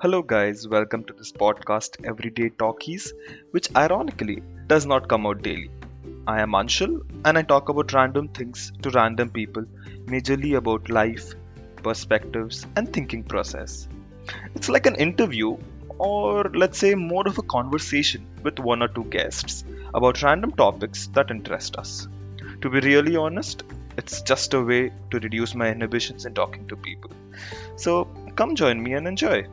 Hello, guys, welcome to this podcast, Everyday Talkies, which ironically does not come out daily. I am Anshul and I talk about random things to random people, majorly about life, perspectives, and thinking process. It's like an interview, or let's say more of a conversation with one or two guests about random topics that interest us. To be really honest, it's just a way to reduce my inhibitions in talking to people. So come join me and enjoy.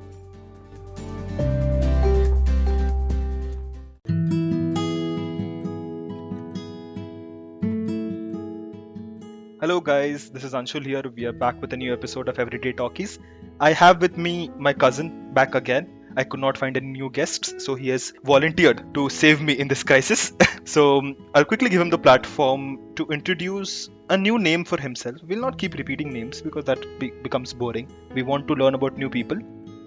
Hello, guys, this is Anshul here. We are back with a new episode of Everyday Talkies. I have with me my cousin back again. I could not find any new guests, so he has volunteered to save me in this crisis. I'll quickly give him the platform to introduce a new name for himself. We'll not keep repeating names because that becomes boring. We want to learn about new people,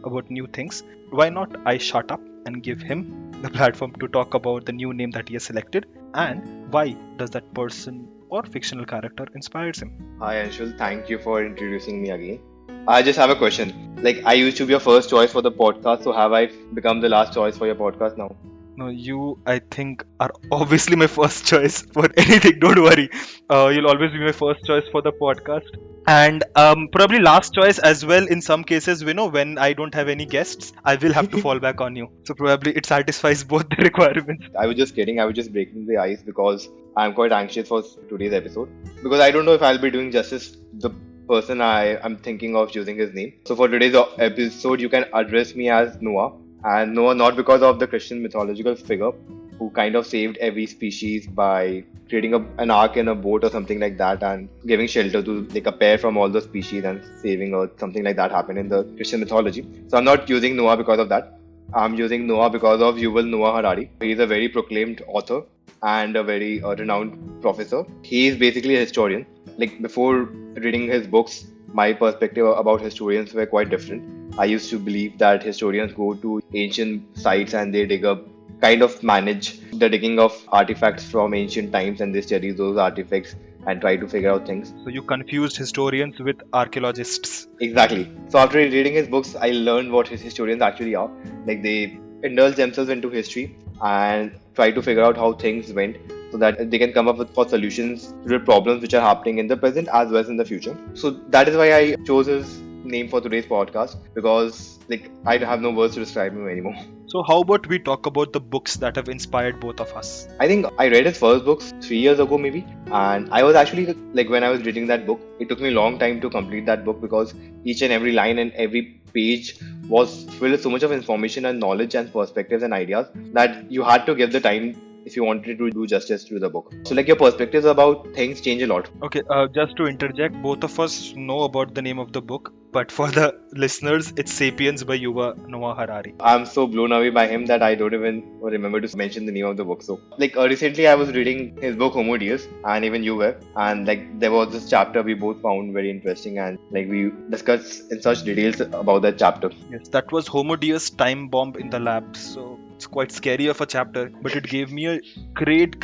about new things. Why not I shut up and give him the platform to talk about the new name that he has selected and why does that person or fictional character inspires him. Hi Anshul, thank you for introducing me again. I just have a question. I used to be your first choice for the podcast, so have I become the last choice for your podcast now? No, you, I think, are obviously my first choice for anything. Don't worry. You'll always be my first choice for the podcast. And probably last choice as well in some cases, when I don't have any guests, I will have to fall back on you. So probably it satisfies both the requirements. I was just kidding. I was just breaking the ice because I'm quite anxious for today's episode. Because I don't know if I'll be doing justice to the person I'm thinking of using his name. So for today's episode, you can address me as Noah. And Noah, not because of the Christian mythological figure who kind of saved every species by creating an ark in a boat or something like that and giving shelter to a pair from all the species and saving Earth. Something like that happened in the Christian mythology. So I'm not using Noah because of that. I'm using Noah because of Yuval Noah Harari. He's a very proclaimed author and a very renowned professor. He is basically a historian. Before reading his books, my perspective about historians were quite different. I used to believe that historians go to ancient sites and they dig up, kind of manage the digging of artifacts from ancient times, and they study those artifacts and try to figure out things. So you confused historians with archaeologists. Exactly. So after reading his books, I learned what his historians actually are. They indulge themselves into history and try to figure out how things went so that they can come up with for solutions to the problems which are happening in the present as well as in the future. So that is why I chose his name for today's podcast, because I have no words to describe him anymore. So how about we talk about the books that have inspired both of us? I think I read his first books 3 years ago maybe, and I was actually when I was reading that book, it took me a long time to complete that book because each and every line and every page was filled with so much of information and knowledge and perspectives and ideas that you had to give the time if you wanted to do justice to the book. So your perspectives about things change a lot. Okay, just to interject, both of us know about the name of the book, but for the listeners, it's Sapiens by Yuval Noah Harari. I'm so blown away by him that I don't even remember to mention the name of the book. So recently I was reading his book Homo Deus, and even you were, and there was this chapter we both found very interesting, and we discussed in such details about that chapter. Yes, that was Homo Deus Time Bomb in the Lab. So it's quite scary of a chapter, but it gave me a great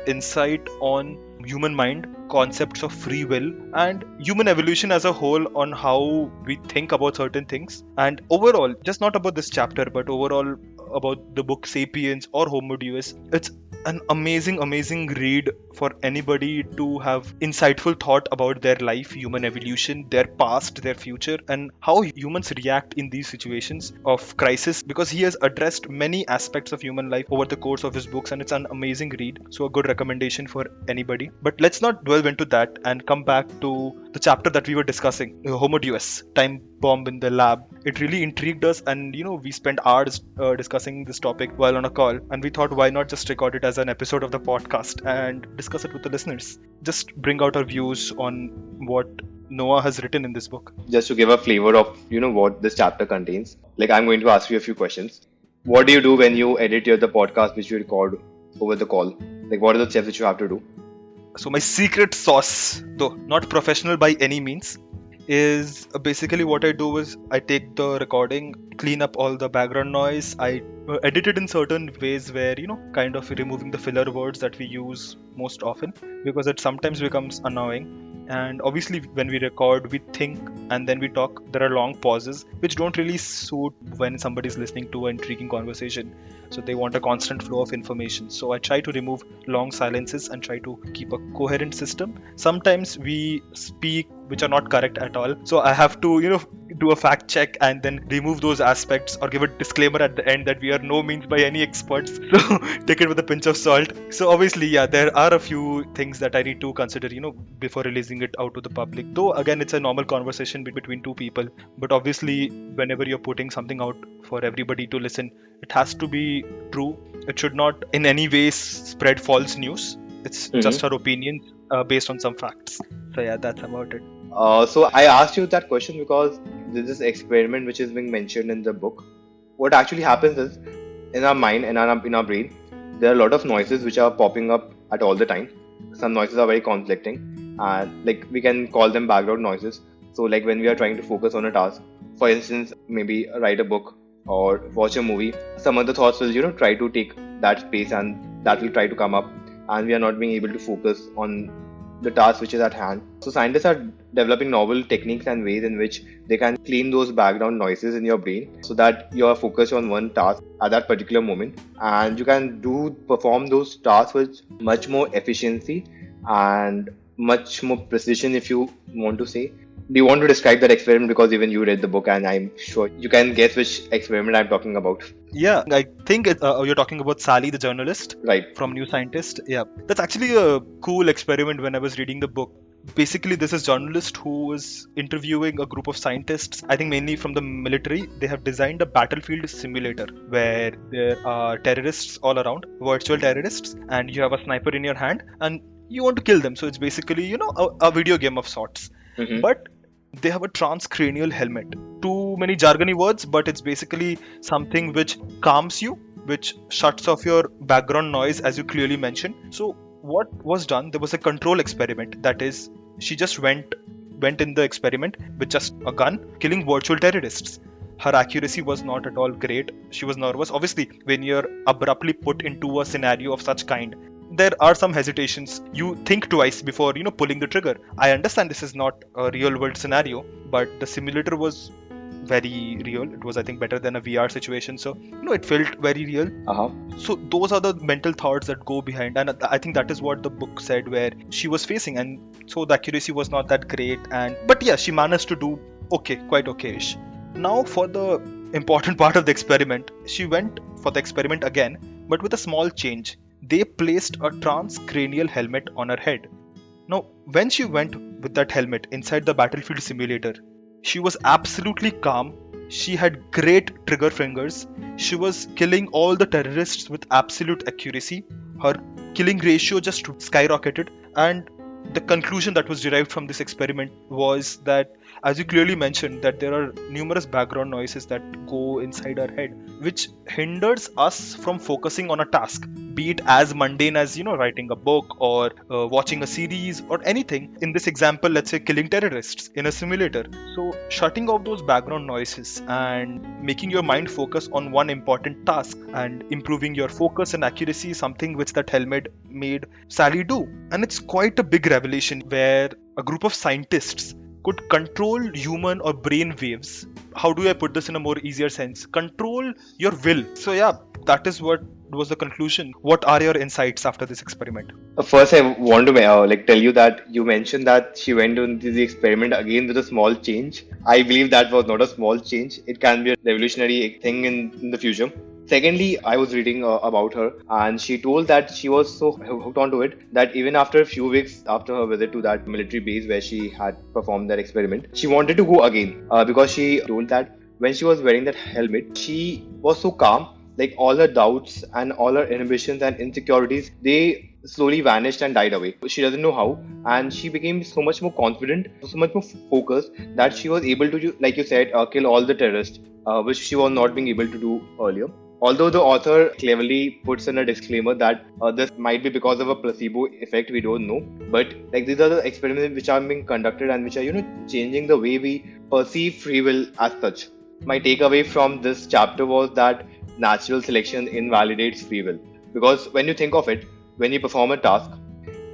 insight on human mind, concepts of free will, and human evolution as a whole, on how we think about certain things. And overall, just not about this chapter, but overall about the book Sapiens or Homo Deus, it's an amazing read for anybody to have insightful thought about their life, human evolution, their past, their future, and how humans react in these situations of crisis, because he has addressed many aspects of human life over the course of his books, and it's an amazing read. So a good recommendation for anybody. But let's not delve into that and come back to the chapter that we were discussing, Homo Deus, Time Bomb in the Lab. It really intrigued us, and we spent hours discussing this topic while on a call, and we thought, why not just record it as an episode of the podcast and discuss it with the listeners, just bring out our views on what Noah has written in this book. Just to give a flavor of what this chapter contains, I'm going to ask you a few questions. What do you do when you edit the podcast which you record over the call? What are the steps which you have to do? So my secret sauce, though not professional by any means, is basically what I do is I take the recording, clean up all the background noise, I edit it in certain ways where, kind of removing the filler words that we use most often, because it sometimes becomes annoying. And obviously, when we record, we think and then we talk. There are long pauses, which don't really suit when somebody's listening to an intriguing conversation. So they want a constant flow of information. So I try to remove long silences and try to keep a coherent system. Sometimes we speak which are not correct at all. So I have to, do a fact check and then remove those aspects or give a disclaimer at the end that we are no means by any experts. So take it with a pinch of salt. So obviously, yeah, there are a few things that I need to consider, before releasing it out to the public. Though again, it's a normal conversation between two people. But obviously, whenever you're putting something out for everybody to listen, it has to be true. It should not in any way spread false news. It's just our opinions based on some facts. So yeah, that's about it. So I asked you that question because there's this experiment which is being mentioned in the book. What actually happens is, in our mind and in our brain, there are a lot of noises which are popping up at all the time. Some noises are very conflicting, and like we can call them background noises. So like when we are trying to focus on a task, for instance, maybe write a book or watch a movie, some other thoughts will try to take that space and that will try to come up, and we are not being able to focus on the task which is at hand. So scientists are developing novel techniques and ways in which they can clean those background noises in your brain so that you are focused on one task at that particular moment, and you can perform those tasks with much more efficiency and much more precision, if you want to say. Do you want to describe that experiment, because even you read the book and I'm sure you can guess which experiment I'm talking about? Yeah, I think you're talking about Sally, the journalist, Right. from New Scientist. Yeah, that's actually a cool experiment. When I was reading the book, basically this is journalist who was interviewing a group of scientists, I think mainly from the military. They have designed a battlefield simulator where there are terrorists all around, virtual terrorists, and you have a sniper in your hand and you want to kill them. So it's basically a video game of sorts. But they have a transcranial helmet. Too many jargony words, but it's basically something which calms you, which shuts off your background noise, as you clearly mentioned. So what was done, there was a control experiment. That is, she just went in the experiment with just a gun, killing virtual terrorists. Her accuracy was not at all great. She was nervous. Obviously, when you're abruptly put into a scenario of such kind, there are some hesitations. You think twice before pulling the trigger. I understand this is not a real world scenario, but the simulator was very real. It was, I think, better than a VR situation. So it felt very real. So those are the mental thoughts that go behind, and I think that is what the book said, where she was facing. And so the accuracy was not that great, but yeah, she managed to do quite okay-ish. Now for the important part of the experiment, she went for the experiment again, but with a small change. They placed a transcranial helmet on her head. Now, when she went with that helmet inside the battlefield simulator, she was absolutely calm. She had great trigger fingers. She was killing all the terrorists with absolute accuracy. Her killing ratio just skyrocketed. And the conclusion that was derived from this experiment was that, as you clearly mentioned, that there are numerous background noises that go inside our head, which hinders us from focusing on a task, be it as mundane as writing a book or watching a series or anything. In this example, let's say killing terrorists in a simulator. So shutting off those background noises and making your mind focus on one important task and improving your focus and accuracy is something which that helmet made Sally do. And it's quite a big revelation, where a group of scientists could control human or brain waves. How do I put this in a more easier sense? Control your will. So yeah, that is what was the conclusion. What are your insights after this experiment? First, I want to tell you that you mentioned that she went into the experiment again with a small change. I believe that was not a small change. It can be a revolutionary thing in the future. Secondly, I was reading about her, and she told that she was so hooked onto it that even after a few weeks after her visit to that military base where she had performed that experiment, she wanted to go again, because she told that when she was wearing that helmet, she was so calm. Like all her doubts and all her inhibitions and insecurities, they slowly vanished and died away. She doesn't know how, and she became so much more confident, so much more focused, that she was able to, like you said, kill all the terrorists, which she was not being able to do earlier. Although the author cleverly puts in a disclaimer that this might be because of a placebo effect, we don't know. But like these are the experiments which are being conducted and which are changing the way we perceive free will as such. My takeaway from this chapter was that natural selection invalidates free will, because when you think of it, when you perform a task,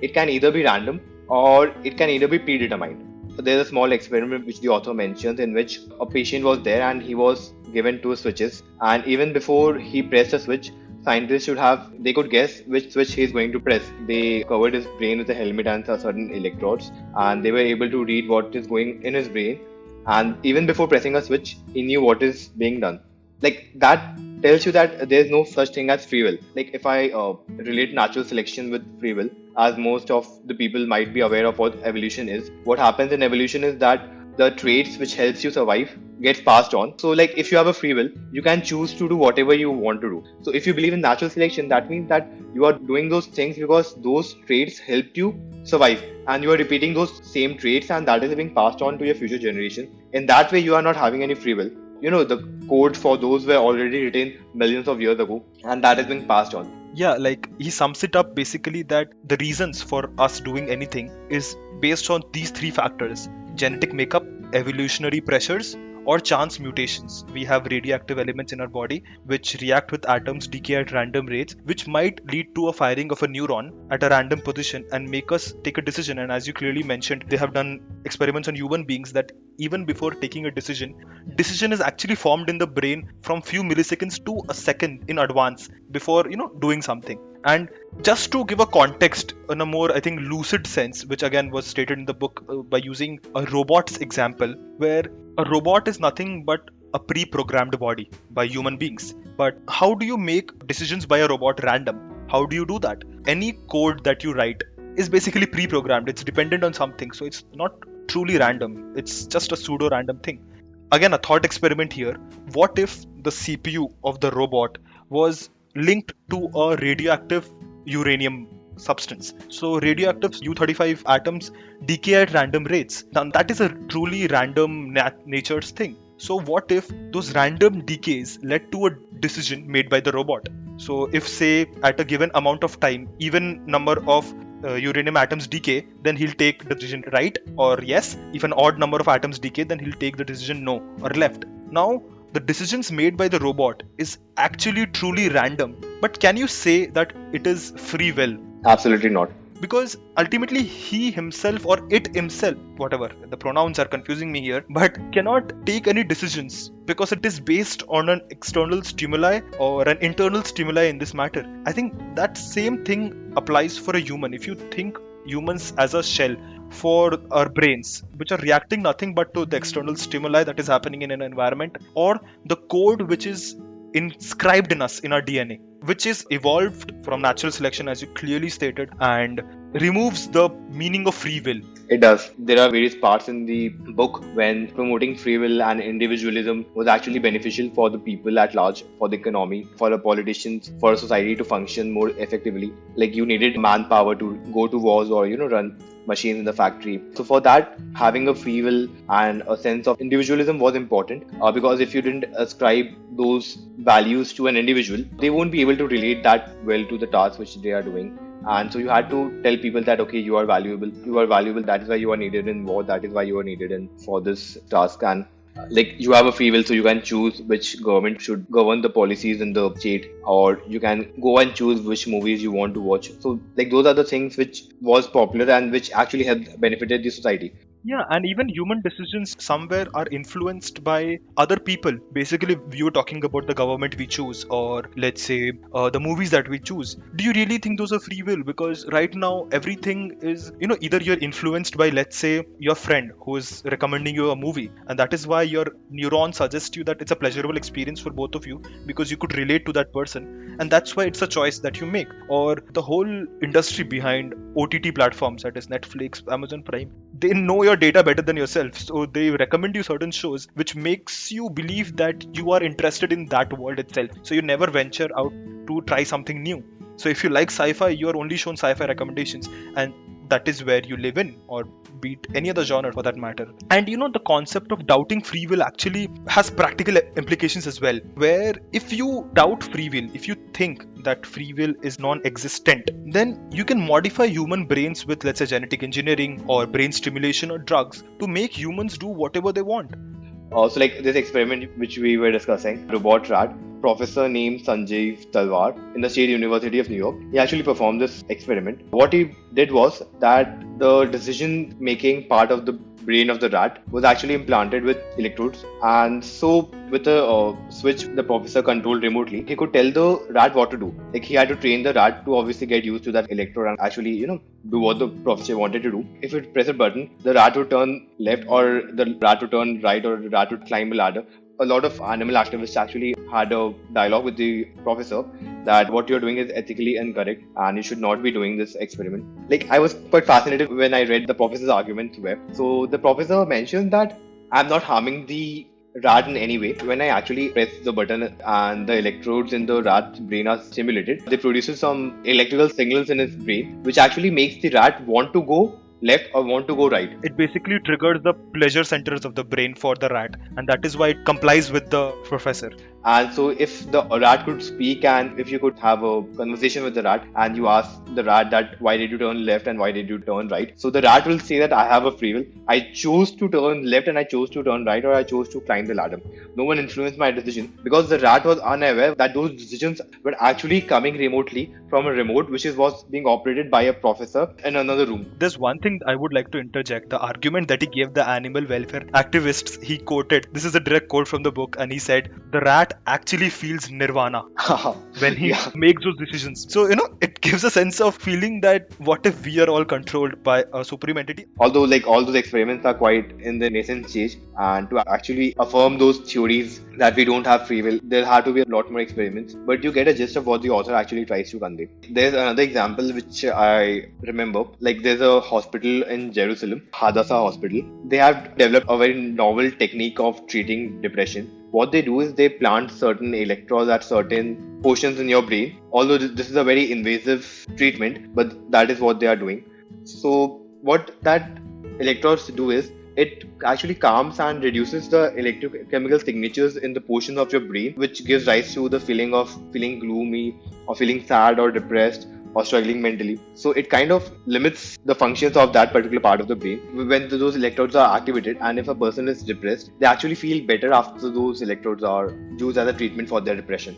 it can either be random or it can either be predetermined. So there's a small experiment which the author mentions in which a patient was there and he was given two switches, and even before he pressed a switch, scientists they could guess which switch he's going to press. They covered his brain with a helmet and certain electrodes, and they were able to read what is going in his brain. And even before pressing a switch, he knew what is being done. Like that tells you that there's no such thing as free will. Like if I relate natural selection with free will, as most of the people might be aware of what evolution is, what happens in evolution is that the traits which helps you survive gets passed on. So like if you have a free will, you can choose to do whatever you want to do. So if you believe in natural selection, that means that you are doing those things because those traits helped you survive, and you are repeating those same traits, and that is being passed on to your future generation. In that way, you are not having any free will. You know, the code for those were already written millions of years ago, and that is being passed on. Yeah, like he sums it up basically that the reasons for us doing anything is based on these three factors: genetic makeup, evolutionary pressures, or chance mutations. We have radioactive elements in our body which react with atoms decay at random rates, which might lead to a firing of a neuron at a random position and make us take a decision. And as you clearly mentioned, they have done experiments on human beings that even before taking a decision is actually formed in the brain from few milliseconds to a second in advance before doing something. And just to give a context in a more, I think, lucid sense, which again was stated in the book by using a robot's example, where a robot is nothing but a pre-programmed body by human beings. But how do you make decisions by a robot random? How do you do that? Any code that you write is basically pre-programmed. It's dependent on something. So it's not truly random. It's just a pseudo-random thing. Again, a thought experiment here. What if the CPU of the robot was linked to a radioactive uranium substance? So radioactive U-35 atoms decay at random rates. Now that is a truly random nature's thing. So what if those random decays led to a decision made by the robot? So if, say, at a given amount of time, even number of uranium atoms decay, then he'll take the decision right or yes. If an odd number of atoms decay, then he'll take the decision no or left. Now the decisions made by the robot is actually truly random. But can you say that it is free will? Absolutely not. Because ultimately he himself or it himself, whatever, the pronouns are confusing me here, but cannot take any decisions because it is based on an external stimuli or an internal stimuli in this matter. I think that same thing applies for a human. If you think humans as a shell for our brains, which are reacting nothing but to the external stimuli that is happening in an environment, or the code which is inscribed in us in our DNA, which is evolved from natural selection, as you clearly stated, and removes the meaning of free will. It does. There are various parts in the book when promoting free will and individualism was actually beneficial for the people at large, for the economy, for the politicians, for society to function more effectively. Like you needed manpower to go to wars or run machines in the factory. So for that, having a free will and a sense of individualism was important, because if you didn't ascribe those values to an individual, they won't be able to relate that well to the task which they are doing. And so you had to tell people that, okay, you are valuable, that is why you are needed in war, that is why you are needed in for this task. And like you have a free will, so you can choose which government should govern the policies in the state, or you can go and choose which movies you want to watch. So like those are the things which was popular and which actually have benefited the society. Yeah, and even human decisions somewhere are influenced by other people. Basically, we were talking about the government we choose, or let's say the movies that we choose. Do you really think those are free will? Because right now, everything is, either you're influenced by, let's say, your friend who is recommending you a movie, and that is why your neuron suggests you that it's a pleasurable experience for both of you because you could relate to that person, and that's why it's a choice that you make. Or the whole industry behind OTT platforms, that is Netflix, Amazon Prime, they know your data better than yourself, so they recommend you certain shows which makes you believe that you are interested in that world itself, so you never venture out to try something new. So if you like sci-fi, you are only shown sci-fi recommendations, and that is where you live in, or beat any other genre for that matter. And the concept of doubting free will actually has practical implications as well, where if you doubt free will, if you think that free will is non-existent, then you can modify human brains with, let's say, genetic engineering or brain stimulation or drugs to make humans do whatever they want. So like this experiment which we were discussing, robot rat, professor named Sanjeev Talwar in the State University of New York. He actually performed this experiment. What he did was that the decision making part of the brain of the rat was actually implanted with electrodes, and so with a switch the professor controlled remotely, he could tell the rat what to do. Like, he had to train the rat to obviously get used to that electrode and actually do what the professor wanted to do. If it press a button, the rat would turn left, or the rat would turn right, or the rat would climb a ladder. A lot of animal activists actually had a dialogue with the professor that what you're doing is ethically incorrect and you should not be doing this experiment. Like, I was quite fascinated when I read the professor's argument web. So the professor mentioned that I'm not harming the rat in any way. When I actually press the button and the electrodes in the rat's brain are stimulated, they produce some electrical signals in his brain which actually makes the rat want to go left or want to go right. It basically triggers the pleasure centers of the brain for the rat, and that is why it complies with the professor. And so if the rat could speak, and if you could have a conversation with the rat and you ask the rat that why did you turn left and why did you turn right, so the rat will say that I have a free will. I chose to turn left and I chose to turn right, or I chose to climb the ladder. No one influenced my decision, because the rat was unaware that those decisions were actually coming remotely from a remote which was being operated by a professor in another room. There's one thing I would like to interject. The argument that he gave the animal welfare activists, he quoted, this is a direct quote from the book, and he said, the rat actually feels nirvana when he makes those decisions. So, it gives a sense of feeling that what if we are all controlled by a supreme entity? Although, like, all those experiments are quite in the nascent stage, and to actually affirm those theories that we don't have free will, there have to be a lot more experiments, but you get a gist of what the author actually tries to convey. There's another example which I remember. Like, there's a hospital in Jerusalem, Hadassah Hospital. They have developed a very novel technique of treating depression. What they do is they plant certain electrodes at certain portions in your brain. Although this is a very invasive treatment, but that is what they are doing. So what that electrodes do is it actually calms and reduces the electrochemical signatures in the portions of your brain, which gives rise to the feeling of feeling gloomy or feeling sad or depressed or struggling mentally. So it kind of limits the functions of that particular part of the brain when those electrodes are activated. And if a person is depressed, they actually feel better after those electrodes are used as a treatment for their depression.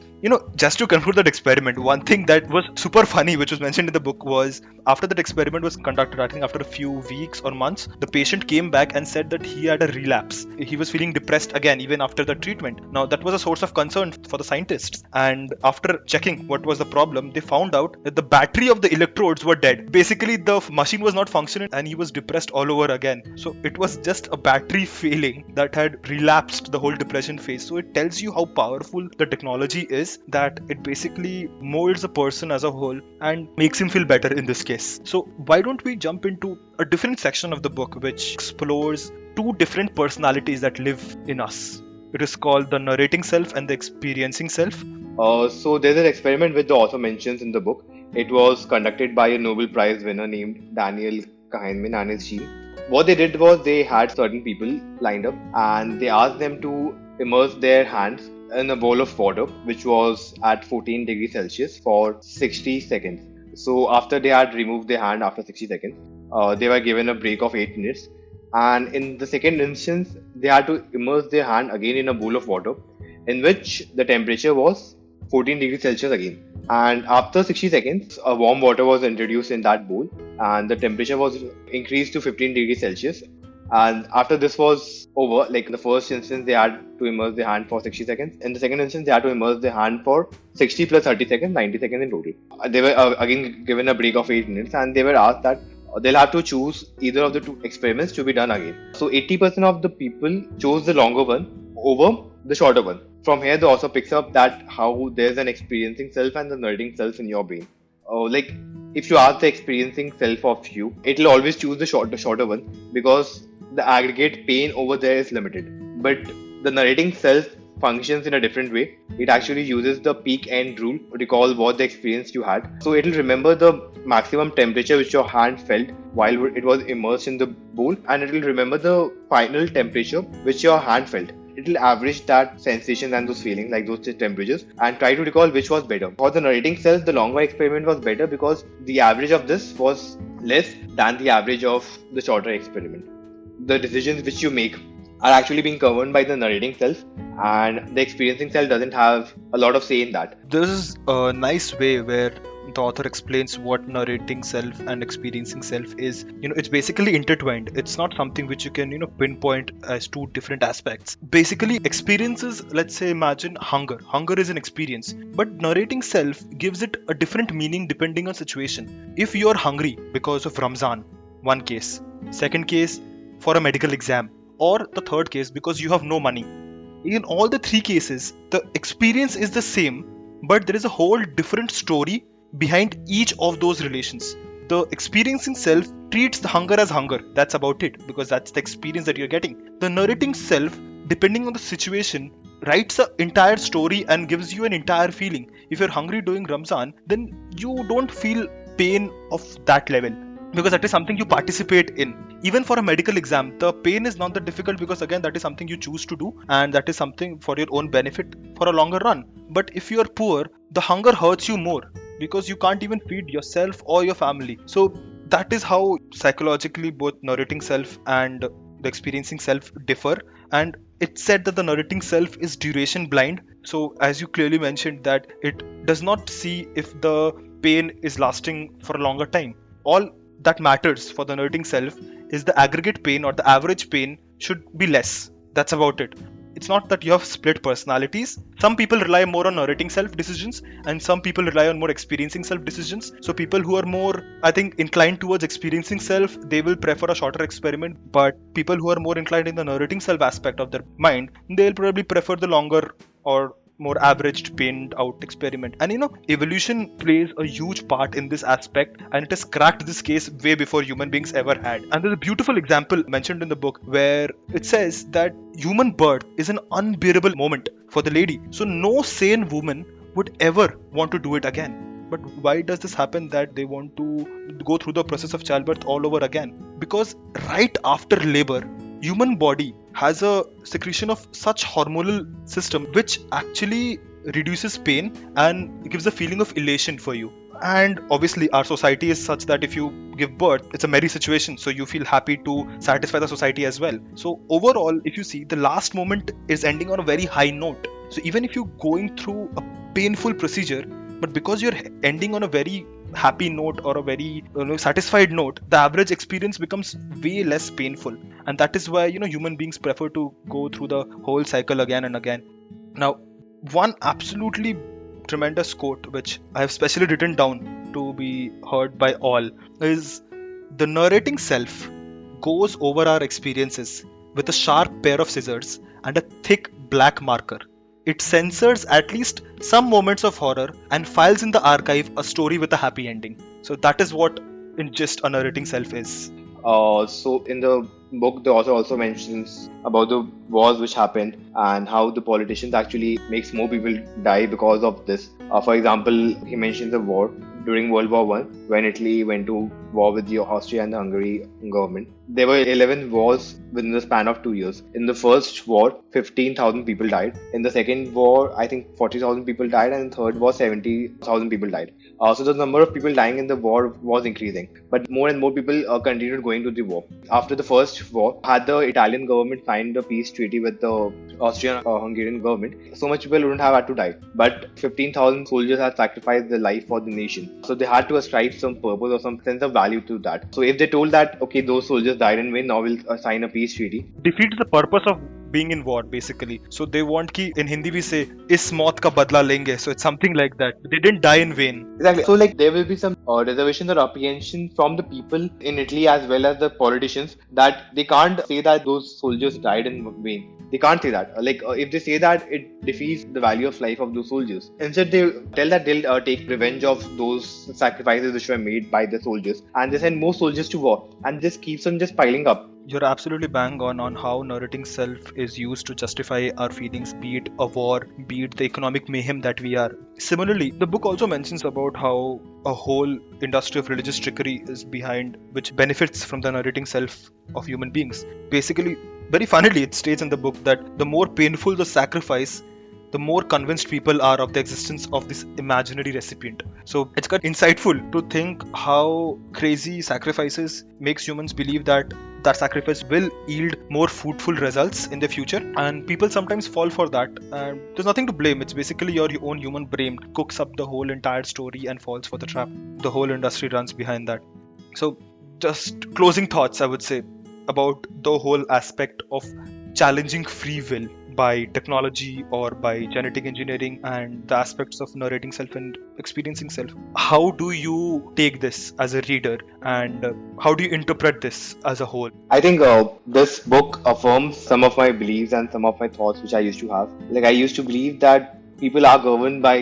Just to conclude that experiment, one thing that was super funny, which was mentioned in the book, was after that experiment was conducted, I think after a few weeks or months, the patient came back and said that he had a relapse. He was feeling depressed again, even after the treatment. Now, that was a source of concern for the scientists. And after checking what was the problem, they found out that the battery of the electrodes were dead. Basically, the machine was not functioning and he was depressed all over again. So it was just a battery failing that had relapsed the whole depression phase. So it tells you how powerful the technology is, that it basically molds a person as a whole and makes him feel better in this case. So why don't we jump into a different section of the book which explores two different personalities that live in us. It is called the narrating self and the experiencing self. So there's an experiment which the author mentions in the book. It was conducted by a Nobel Prize winner named Daniel Kahneman and his team. What they did was they had certain people lined up and they asked them to immerse their hands in a bowl of water which was at 14 degrees Celsius for 60 seconds. So after they had removed their hand after 60 seconds, they were given a break of 8 minutes. And in the second instance, they had to immerse their hand again in a bowl of water in which the temperature was 14 degrees Celsius again. And after 60 seconds, a warm water was introduced in that bowl and the temperature was increased to 15 degrees Celsius. And after this was over, like in the first instance, they had to immerse their hand for 60 seconds. In the second instance, they had to immerse their hand for 60 plus 30 seconds, 90 seconds in total. They were again given a break of 8 minutes and they were asked that they'll have to choose either of the two experiments to be done again. So 80% of the people chose the longer one over the shorter one. From here, the author picks up that how there's an experiencing self and the narrating self in your brain. Like if you ask the experiencing self of you, it'll always choose the shorter one because the aggregate pain over there is limited. But the narrating self functions in a different way. It actually uses the peak end rule to recall what the experience you had. So it'll remember the maximum temperature which your hand felt while it was immersed in the bowl, and it'll remember the final temperature which your hand felt. It'll average that sensation and those feelings, like those temperatures, and try to recall which was better. For the narrating self, the longer experiment was better because the average of this was less than the average of the shorter experiment. The decisions which you make are actually being governed by the narrating self, and the experiencing self doesn't have a lot of say in that. This is a nice way where the author explains what narrating self and experiencing self is. It's basically intertwined. It's not something which you can, pinpoint as two different aspects. Basically, experiences, let's say, imagine hunger. Hunger is an experience, but narrating self gives it a different meaning depending on situation. If you're hungry because of Ramzan, one case. Second case, for a medical exam. Or the third case, because you have no money. In all the three cases, the experience is the same, but there is a whole different story behind each of those relations. The experiencing self treats the hunger as hunger. That's about it, because that's the experience that you're getting. The narrating self, depending on the situation, writes the entire story and gives you an entire feeling. If you're hungry during Ramzan, then you don't feel pain of that level, because that is something you participate in. Even for a medical exam, the pain is not that difficult, because again, that is something you choose to do, and that is something for your own benefit for a longer run. But if you are poor, the hunger hurts you more, because you can't even feed yourself or your family. So that is how psychologically both narrating self and the experiencing self differ. And it's said that the narrating self is duration blind. So as you clearly mentioned, that it does not see if the pain is lasting for a longer time. All that matters for the narrating self is the aggregate pain, or the average pain should be less. That's about it. It's not that you have split personalities. Some people rely more on narrating self decisions, and some people rely on more experiencing self decisions. So people who are more, I think, inclined towards experiencing self, they will prefer a shorter experiment. But people who are more inclined in the narrating self aspect of their mind, they'll probably prefer the longer or more averaged, pained out experiment. And evolution plays a huge part in this aspect, and it has cracked this case way before human beings ever had. And there's a beautiful example mentioned in the book where it says that human birth is an unbearable moment for the lady, so no sane woman would ever want to do it again. But why does this happen, that they want to go through the process of childbirth all over again? Because right after labor, human body has a secretion of such hormonal system which actually reduces pain and gives a feeling of elation for you. And obviously our society is such that if you give birth, it's a merry situation, so you feel happy to satisfy the society as well. So overall, if you see, the last moment is ending on a very high note. So even if you're going through a painful procedure, but because you're ending on a very happy note or a very satisfied note, the average experience becomes way less painful. And that is why human beings prefer to go through the whole cycle again and again. Now, one absolutely tremendous quote which I have specially written down to be heard by all is, the narrating self goes over our experiences with a sharp pair of scissors and a thick black marker. It censors at least some moments of horror and files in the archive a story with a happy ending. So that is what in just a narrating self is. So in the book, the author also mentions about the wars which happened and how the politicians actually makes more people die because of this. For example, he mentions the war during World War I, when Italy went to war with the Austria and the Hungary government. There were 11 wars within the span of 2 years. In the first war, 15,000 people died. In the second war, I think 40,000 people died, and in the third war, 70,000 people died. So the number of people dying in the war was increasing, but more and more people continued going to the war. After the first war, had the Italian government signed a peace treaty with the Austrian-Hungarian government, so much people wouldn't have had to die. But 15,000 soldiers had sacrificed their life for the nation. So they had to ascribe some purpose or some sense of value to that. So if they told that, okay, those soldiers died in vain, now we'll sign a peace treaty. Defeats the purpose of being in war, basically. So they want ki, in Hindi we say, is maut ka badla lenge. So it's something like that. They didn't die in vain. Exactly. So there will be some reservations or apprehension from the people in Italy as well as the politicians, that they can't say that those soldiers died in vain. They can't say that. If they say that, it defeats the value of life of those soldiers. Instead, they tell that they'll take revenge of those sacrifices which were made by the soldiers, and they send more soldiers to war, and this keeps on just piling up. You're absolutely bang on how narrating self is used to justify our feelings, be it a war, be it the economic mayhem that we are. Similarly, the book also mentions about how a whole industry of religious trickery is behind, which benefits from the narrating self of human beings. Basically, very funnily, it states in the book that the more painful the sacrifice, the more convinced people are of the existence of this imaginary recipient. So it's quite insightful to think how crazy sacrifices makes humans believe that that sacrifice will yield more fruitful results in the future, and people sometimes fall for that, and there's nothing to blame. It's basically your own human brain cooks up the whole entire story and falls for the trap. The whole industry runs behind that. So just closing thoughts, I would say, about the whole aspect of challenging free will by technology or by genetic engineering, and the aspects of narrating self and experiencing self. How do you take this as a reader, and how do you interpret this as a whole? I think this book affirms some of my beliefs and some of my thoughts which I used to have. Like I used to believe that people are governed by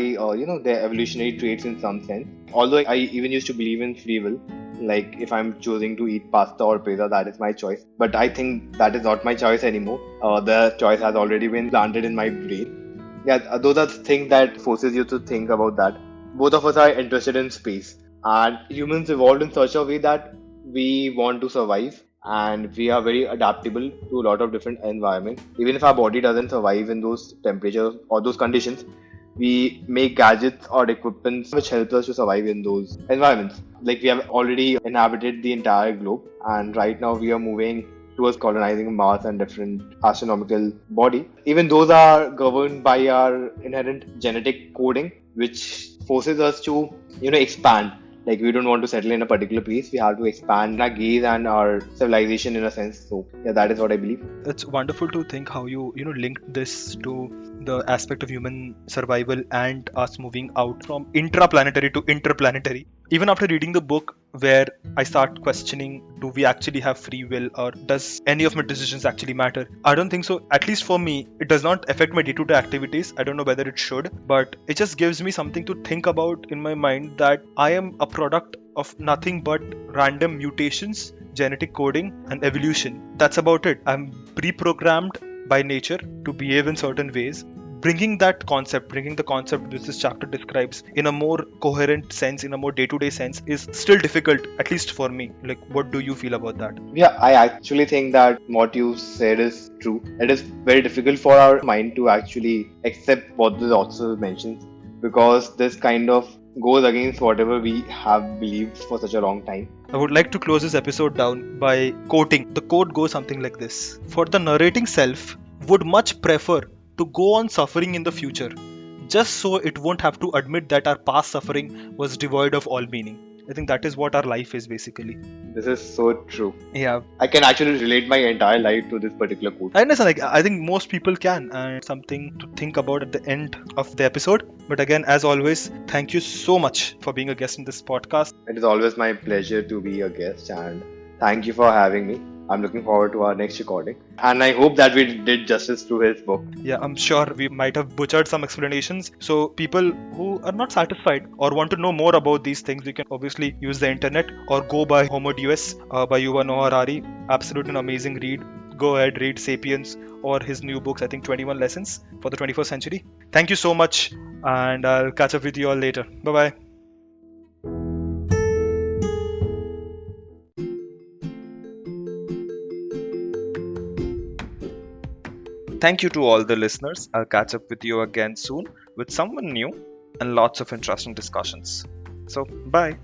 their evolutionary traits in some sense. Although I even used to believe in free will. Like if I'm choosing to eat pasta or pizza, that is my choice. But I think that is not my choice anymore. The choice has already been planted in my brain. Yeah, those are things that forces you to think about that. Both of us are interested in space, and humans evolved in such a way that we want to survive, and we are very adaptable to a lot of different environments. Even if our body doesn't survive in those temperatures or those conditions, we make gadgets or equipments which help us to survive in those environments. Like we have already inhabited the entire globe, and right now we are moving towards colonizing Mars and different astronomical body. Even those are governed by our inherent genetic coding, which forces us to expand. Like we don't want to settle in a particular place, we have to expand our gaze and our civilization in a sense. So yeah, that is what I believe. It's wonderful to think how you linked this to the aspect of human survival and us moving out from intraplanetary to interplanetary. Even after reading the book, where I start questioning, do we actually have free will, or does any of my decisions actually matter? I don't think so. At least for me, it does not affect my day-to-day activities. I don't know whether it should, but it just gives me something to think about in my mind, that I am a product of nothing but random mutations, genetic coding, and evolution. That's about it. I'm pre-programmed by nature to behave in certain ways. Bringing the concept which this chapter describes in a more coherent sense, in a more day-to-day sense, is still difficult, at least for me. Like, what do you feel about that? Yeah, I actually think that what you said is true. It is very difficult for our mind to actually accept what the author mentions, because this kind of goes against whatever we have believed for such a long time. I would like to close this episode down by quoting. The quote goes something like this: "For the narrating self would much prefer to go on suffering in the future, just so it won't have to admit that our past suffering was devoid of all meaning." I think that is what our life is basically. This is so true. Yeah. I can actually relate my entire life to this particular quote. I understand. Like, I think most people can, and it's something to think about at the end of the episode. But again, as always, thank you so much for being a guest in this podcast. It is always my pleasure to be a guest, and thank you for having me. I'm looking forward to our next recording, and I hope that we did justice to his book. Yeah, I'm sure we might have butchered some explanations. So people who are not satisfied or want to know more about these things, you can obviously use the internet or go by Homo Deus by Yuval Noah Harari. Absolutely an amazing read. Go ahead, read Sapiens or his new books, I think 21 Lessons for the 21st Century. Thank you so much, and I'll catch up with you all later. Bye-bye. Thank you to all the listeners. I'll catch up with you again soon with someone new and lots of interesting discussions. So, bye.